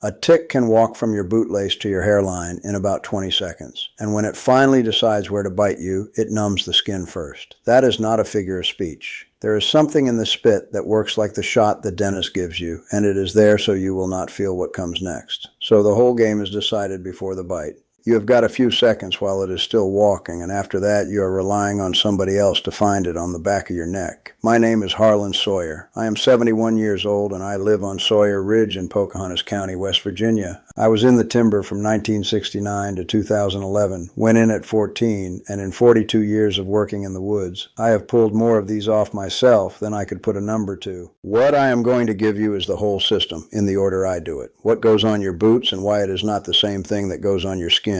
A tick can walk from your bootlace to your hairline in about 20 seconds, and when it finally decides where to bite you, it numbs the skin first. That is not a figure of speech. There is something in the spit that works like the shot the dentist gives you, and it is there so you will not feel what comes next. So the whole game is decided before the bite. You have got a few seconds while it is still walking, and after that you are relying on somebody else to find it on the back of your neck. My name is Harlan Sawyer. I am 71 years old, and I live on Sawyer Ridge in Pocahontas County, West Virginia. I was in the timber from 1969 to 2011, went in at 14, and in 42 years of working in the woods, I have pulled more of these off myself than I could put a number to. What I am going to give you is the whole system, in the order I do it. What goes on your boots and why it is not the same thing that goes on your skin.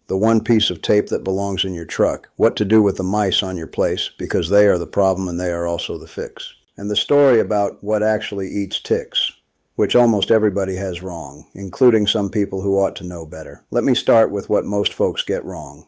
The one piece of tape that belongs in your truck, what to do with the mice on your place, because they are the problem and they are also the fix. And the story about what actually eats ticks, which almost everybody has wrong, including some people who ought to know better. Let me start with what most folks get wrong,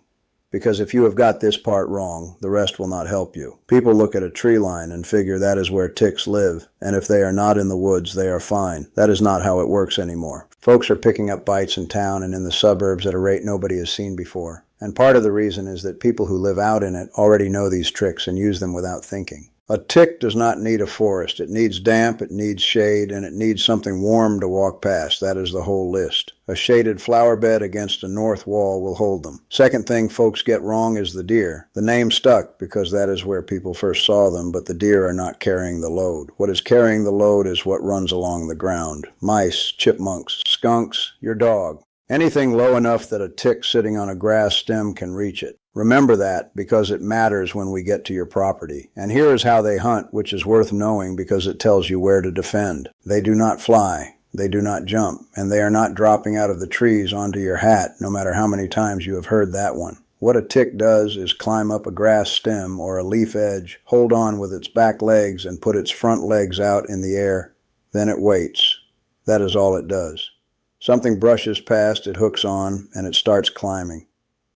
because if you have got this part wrong, the rest will not help you. People look at a tree line and figure that is where ticks live, and if they are not in the woods, they are fine. That is not how it works anymore. Folks are picking up bites in town and in the suburbs at a rate nobody has seen before. And part of the reason is that people who live out in it already know these tricks and use them without thinking. A tick does not need a forest. It needs damp, it needs shade, and it needs something warm to walk past. That is the whole list. A shaded flower bed against a north wall will hold them. Second thing folks get wrong is the deer. The name stuck because that is where people first saw them, but the deer are not carrying the load. What is carrying the load is what runs along the ground. Mice, chipmunks, skunks, your dog. Anything low enough that a tick sitting on a grass stem can reach it. Remember that because it matters when we get to your property. And here is how they hunt, which is worth knowing because it tells you where to defend. They do not fly. They do not jump. And they are not dropping out of the trees onto your hat, no matter how many times you have heard that one. What a tick does is climb up a grass stem or a leaf edge, hold on with its back legs and put its front legs out in the air. Then it waits. That is all it does. Something brushes past, it hooks on, and it starts climbing.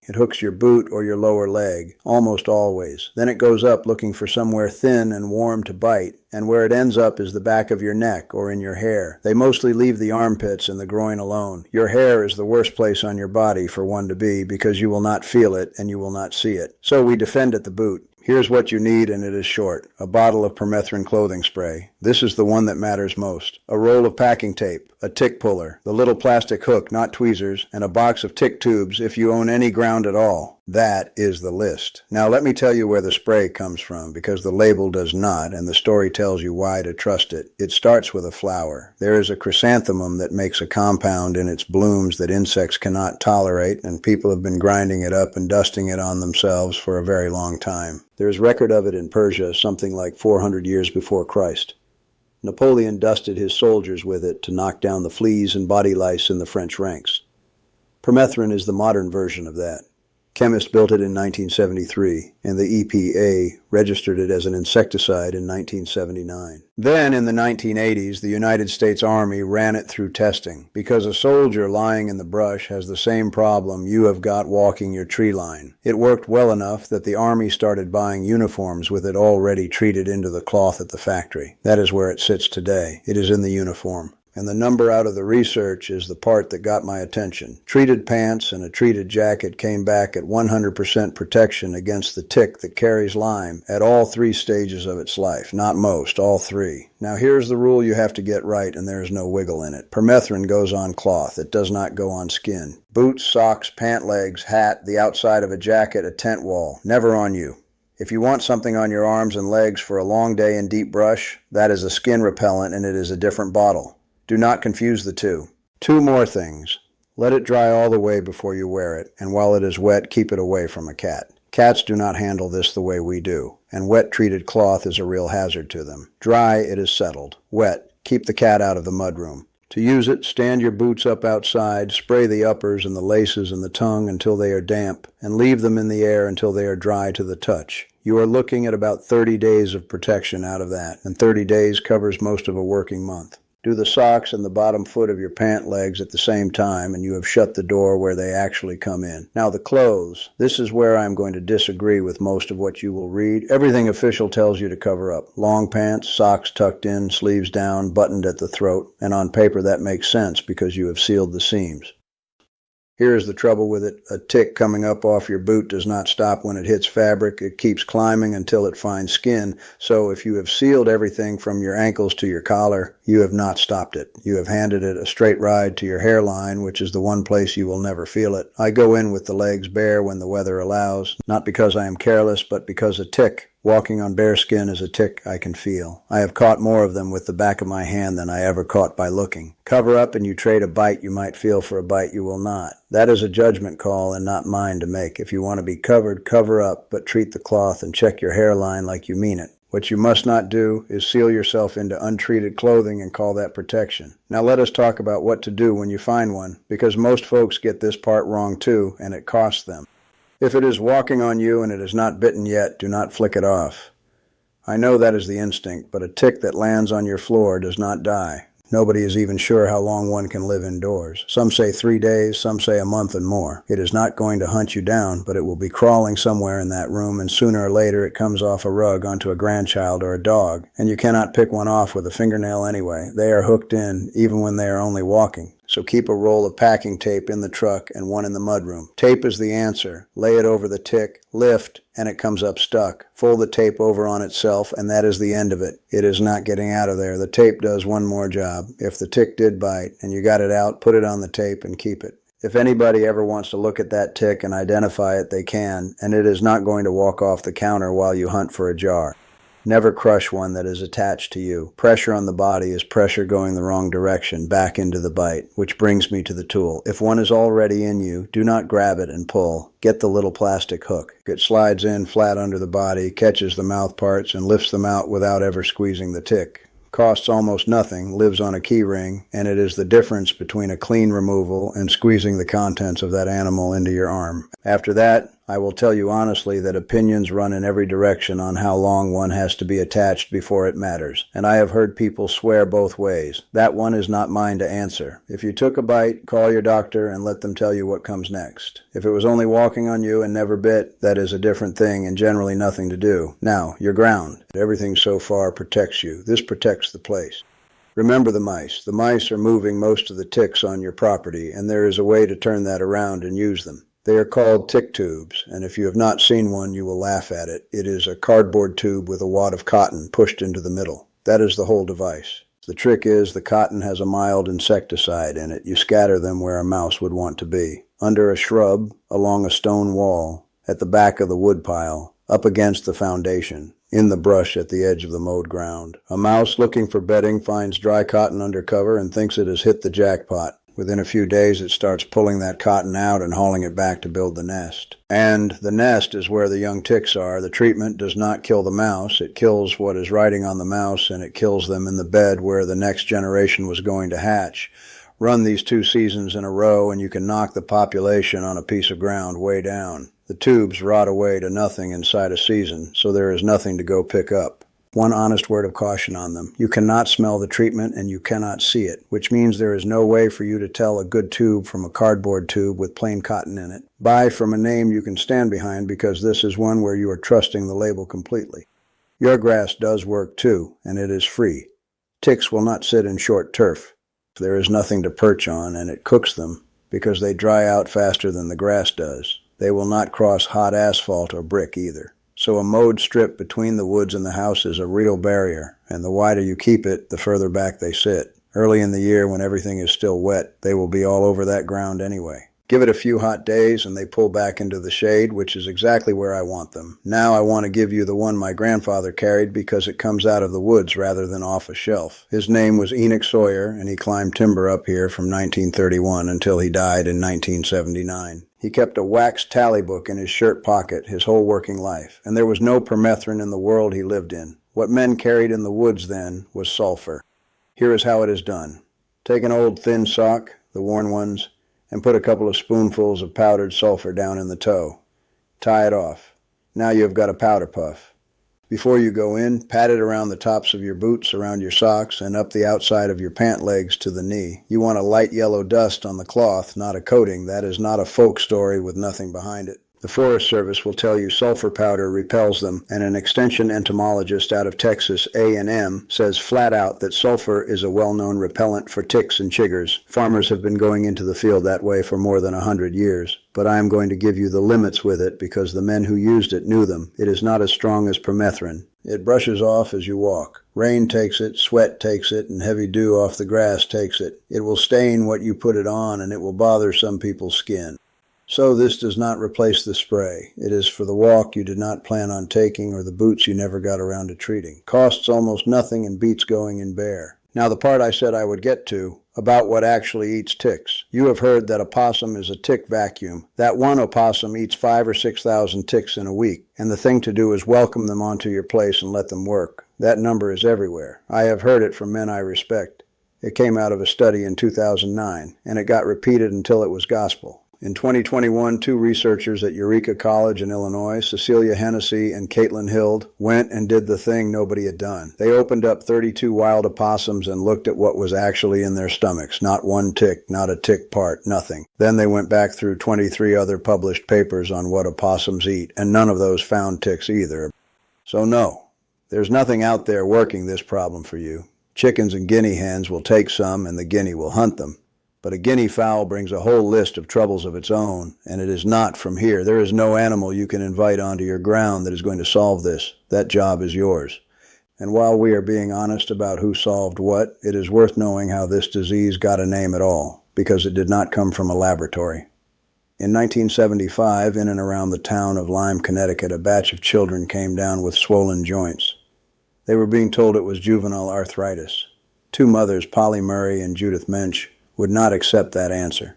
It hooks your boot or your lower leg, almost always. Then it goes up looking for somewhere thin and warm to bite, and where it ends up is the back of your neck or in your hair. They mostly leave the armpits and the groin alone. Your hair is the worst place on your body for one to be because you will not feel it and you will not see it. So we defend at the boot. Here's what you need, and it is short. A bottle of permethrin clothing spray. This is the one that matters most. A roll of packing tape, a tick puller, the little plastic hook, not tweezers, and a box of tick tubes if you own any ground at all. That is the list. Now let me tell you where the spray comes from, because the label does not, and the story tells you why to trust it. It starts with a flower. There is a chrysanthemum that makes a compound in its blooms that insects cannot tolerate, and people have been grinding it up and dusting it on themselves for a very long time. There is record of it in Persia something like 400 years before Christ. Napoleon dusted his soldiers with it to knock down the fleas and body lice in the French ranks. Permethrin is the modern version of that. Chemists built it in 1973, and the EPA registered it as an insecticide in 1979. Then, in the 1980s, the United States Army ran it through testing, because a soldier lying in the brush has the same problem you have got walking your tree line. It worked well enough that the Army started buying uniforms with it already treated into the cloth at the factory. That is where it sits today. It is in the uniform. And the number out of the research is the part that got my attention. Treated pants and a treated jacket came back at 100% protection against the tick that carries Lyme at all 3 stages of its life. Not most, all 3. Now here's the rule you have to get right, and there is no wiggle in it. Permethrin goes on cloth. It does not go on skin. Boots, socks, pant legs, hat, the outside of a jacket, a tent wall. Never on you. If you want something on your arms and legs for a long day in deep brush, that is a skin repellent, and it is a different bottle. Do not confuse the two. 2 more things. Let it dry all the way before you wear it, and while it is wet, keep it away from a cat. Cats do not handle this the way we do, and wet treated cloth is a real hazard to them. Dry, it is settled. Wet, keep the cat out of the mudroom. To use it, stand your boots up outside, spray the uppers and the laces and the tongue until they are damp, and leave them in the air until they are dry to the touch. You are looking at about 30 days of protection out of that, and 30 days covers most of a working month. Do the socks and the bottom foot of your pant legs at the same time, and you have shut the door where they actually come in. Now the clothes. This is where I'm going to disagree with most of what you will read. Everything official tells you to cover up. Long pants, socks tucked in, sleeves down, buttoned at the throat, and on paper that makes sense because you have sealed the seams. Here's the trouble with it. A tick coming up off your boot does not stop when it hits fabric. It keeps climbing until it finds skin. So if you have sealed everything from your ankles to your collar, you have not stopped it. You have handed it a straight ride to your hairline, which is the one place you will never feel it. I go in with the legs bare when the weather allows, not because I am careless, but because a tick walking on bare skin is a tick I can feel. I have caught more of them with the back of my hand than I ever caught by looking. Cover up and you trade a bite you might feel for a bite you will not. That is a judgment call and not mine to make. If you want to be covered, cover up, but treat the cloth and check your hairline like you mean it. What you must not do is seal yourself into untreated clothing and call that protection. Now let us talk about what to do when you find one, because most folks get this part wrong too, and it costs them. If it is walking on you and it is not bitten yet, do not flick it off. I know that is the instinct, but a tick that lands on your floor does not die. Nobody is even sure how long one can live indoors. Some say 3 days, some say a month and more. It is not going to hunt you down, but it will be crawling somewhere in that room, and sooner or later it comes off a rug onto a grandchild or a dog, and you cannot pick one off with a fingernail anyway. They are hooked in, even when they are only walking. So keep a roll of packing tape in the truck and one in the mudroom. Tape is the answer. Lay it over the tick, lift, and it comes up stuck. Fold the tape over on itself, and that is the end of it. It is not getting out of there. The tape does one more job. If the tick did bite and you got it out, put it on the tape and keep it. If anybody ever wants to look at that tick and identify it, they can, and it is not going to walk off the counter while you hunt for a jar. Never crush one that is attached to you. Pressure on the body is pressure going the wrong direction, back into the bite, which brings me to the tool. If one is already in you, do not grab it and pull. Get the little plastic hook. It slides in flat under the body, catches the mouth parts, and lifts them out without ever squeezing the tick. Costs almost nothing, lives on a key ring, and it is the difference between a clean removal and squeezing the contents of that animal into your arm. After that, I will tell you honestly that opinions run in every direction on how long one has to be attached before it matters, and I have heard people swear both ways. That one is not mine to answer. If you took a bite, call your doctor and let them tell you what comes next. If it was only walking on you and never bit, that is a different thing and generally nothing to do. Now, you're ground. Everything so far protects you. This protects the place. Remember the mice. The mice are moving most of the ticks on your property, and there is a way to turn that around and use them. They are called tick tubes, and if you have not seen one, you will laugh at it. It is a cardboard tube with a wad of cotton pushed into the middle. That is the whole device. The trick is the cotton has a mild insecticide in it. You scatter them where a mouse would want to be. Under a shrub, along a stone wall, at the back of the woodpile, up against the foundation, in the brush at the edge of the mowed ground. A mouse looking for bedding finds dry cotton under cover and thinks it has hit the jackpot. Within a few days, it starts pulling that cotton out and hauling it back to build the nest. And the nest is where the young ticks are. The treatment does not kill the mouse. It kills what is riding on the mouse, and it kills them in the bed where the next generation was going to hatch. Run these 2 seasons in a row, and you can knock the population on a piece of ground way down. The tubes rot away to nothing inside a season, so there is nothing to go pick up. One honest word of caution on them. You cannot smell the treatment and you cannot see it, which means there is no way for you to tell a good tube from a cardboard tube with plain cotton in it. Buy from a name you can stand behind, because this is one where you are trusting the label completely. Your grass does work too, and it is free. Ticks will not sit in short turf. There is nothing to perch on, and it cooks them because they dry out faster than the grass does. They will not cross hot asphalt or brick either. So a mowed strip between the woods and the house is a real barrier, and the wider you keep it, the further back they sit. Early in the year, when everything is still wet, they will be all over that ground anyway. Give it a few hot days and they pull back into the shade, which is exactly where I want them. Now I want to give you the one my grandfather carried because it comes out of the woods rather than off a shelf. His name was Enoch Sawyer, and he climbed timber up here from 1931 until he died in 1979. He kept a wax tally book in his shirt pocket his whole working life, and there was no permethrin in the world he lived in. What men carried in the woods then was sulfur. Here is how it is done. Take an old thin sock, the worn ones, and put a couple of spoonfuls of powdered sulfur down in the toe. Tie it off. Now you have got a powder puff. Before you go in, pat it around the tops of your boots, around your socks, and up the outside of your pant legs to the knee. You want a light yellow dust on the cloth, not a coating. That is not a folk story with nothing behind it. The Forest Service will tell you sulfur powder repels them, and an extension entomologist out of Texas, A&M, says flat out that sulfur is a well-known repellent for ticks and chiggers. Farmers have been going into the field that way for more than 100 years. But I am going to give you the limits with it because the men who used it knew them. It is not as strong as permethrin. It brushes off as you walk. Rain takes it, sweat takes it, and heavy dew off the grass takes it. It will stain what you put it on, and it will bother some people's skin. So this does not replace the spray. It is for the walk you did not plan on taking or the boots you never got around to treating. Costs almost nothing and beats going in bare. Now the part I said I would get to, about what actually eats ticks. You have heard that a possum is a tick vacuum. That one opossum eats 5,000 or 6,000 ticks in a week, and the thing to do is welcome them onto your place and let them work. That number is everywhere. I have heard it from men I respect. It came out of a study in 2009, and it got repeated until it was gospel. In 2021, two researchers at Eureka College in Illinois, Cecilia Hennessy and Caitlin Hild, went and did the thing nobody had done. They opened up 32 wild opossums and looked at what was actually in their stomachs. Not one tick, not a tick part, nothing. Then they went back through 23 other published papers on what opossums eat, and none of those found ticks either. So no, there's nothing out there working this problem for you. Chickens and guinea hens will take some, and the guinea will hunt them. But a guinea fowl brings a whole list of troubles of its own, and it is not from here. There is no animal you can invite onto your ground that is going to solve this. That job is yours. And while we are being honest about who solved what, it is worth knowing how this disease got a name at all, because it did not come from a laboratory. In 1975, in and around the town of Lyme, Connecticut, a batch of children came down with swollen joints. They were being told it was juvenile arthritis. Two mothers, Polly Murray and Judith Mensch, would not accept that answer.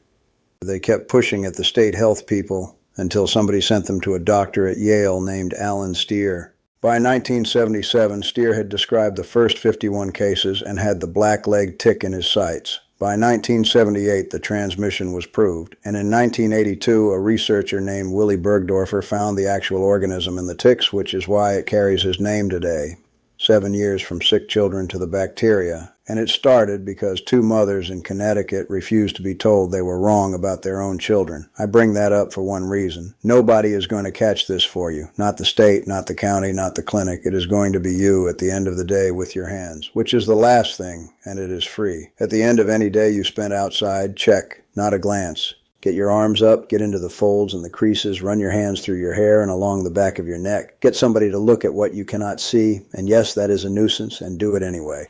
They kept pushing at the state health people until somebody sent them to a doctor at Yale named Alan Steer. By 1977, Steer had described the first 51 cases and had the black-legged tick in his sights. By 1978, the transmission was proved, and in 1982, a researcher named Willy Bergdorfer found the actual organism in the ticks, which is why it carries his name today. 7 years from sick children to the bacteria, and it started because two mothers in Connecticut refused to be told they were wrong about their own children. I bring that up for one reason. Nobody is going to catch this for you. Not the state, not the county, not the clinic. It is going to be you at the end of the day with your hands, which is the last thing, and it is free. At the end of any day you spent outside, check, not a glance. Get your arms up, get into the folds and the creases, run your hands through your hair and along the back of your neck. Get somebody to look at what you cannot see, and yes, that is a nuisance, and do it anyway.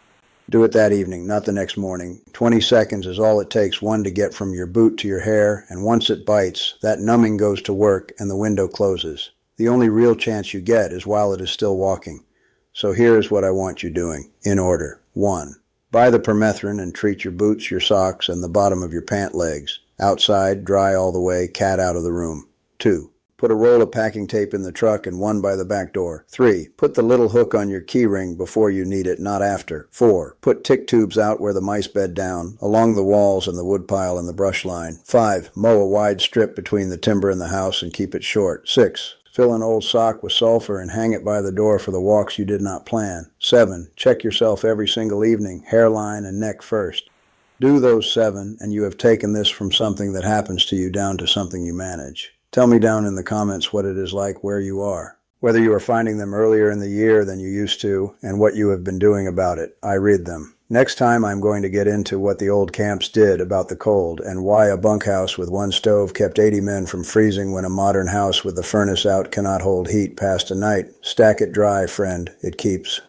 Do it that evening, not the next morning. 20 seconds is all it takes, one, to get from your boot to your hair, and once it bites, that numbing goes to work and the window closes. The only real chance you get is while it is still walking. So here is what I want you doing, in order. 1. Buy the permethrin and treat your boots, your socks, and the bottom of your pant legs. Outside, dry all the way, cat out of the room. 2. Put a roll of packing tape in the truck and one by the back door. 3. Put the little hook on your key ring before you need it, not after. 4. Put tick tubes out where the mice bed down, along the walls and the woodpile and the brush line. 5. Mow a wide strip between the timber and the house and keep it short. 6. Fill an old sock with sulfur and hang it by the door for the walks you did not plan. 7. Check yourself every single evening, hairline and neck first. Do those 7, and you have taken this from something that happens to you down to something you manage. Tell me down in the comments what it is like where you are, whether you are finding them earlier in the year than you used to, and what you have been doing about it. I read them. Next time I'm going to get into what the old camps did about the cold, and why a bunkhouse with one stove kept 80 men from freezing when a modern house with the furnace out cannot hold heat past a night. Stack it dry, friend. It keeps.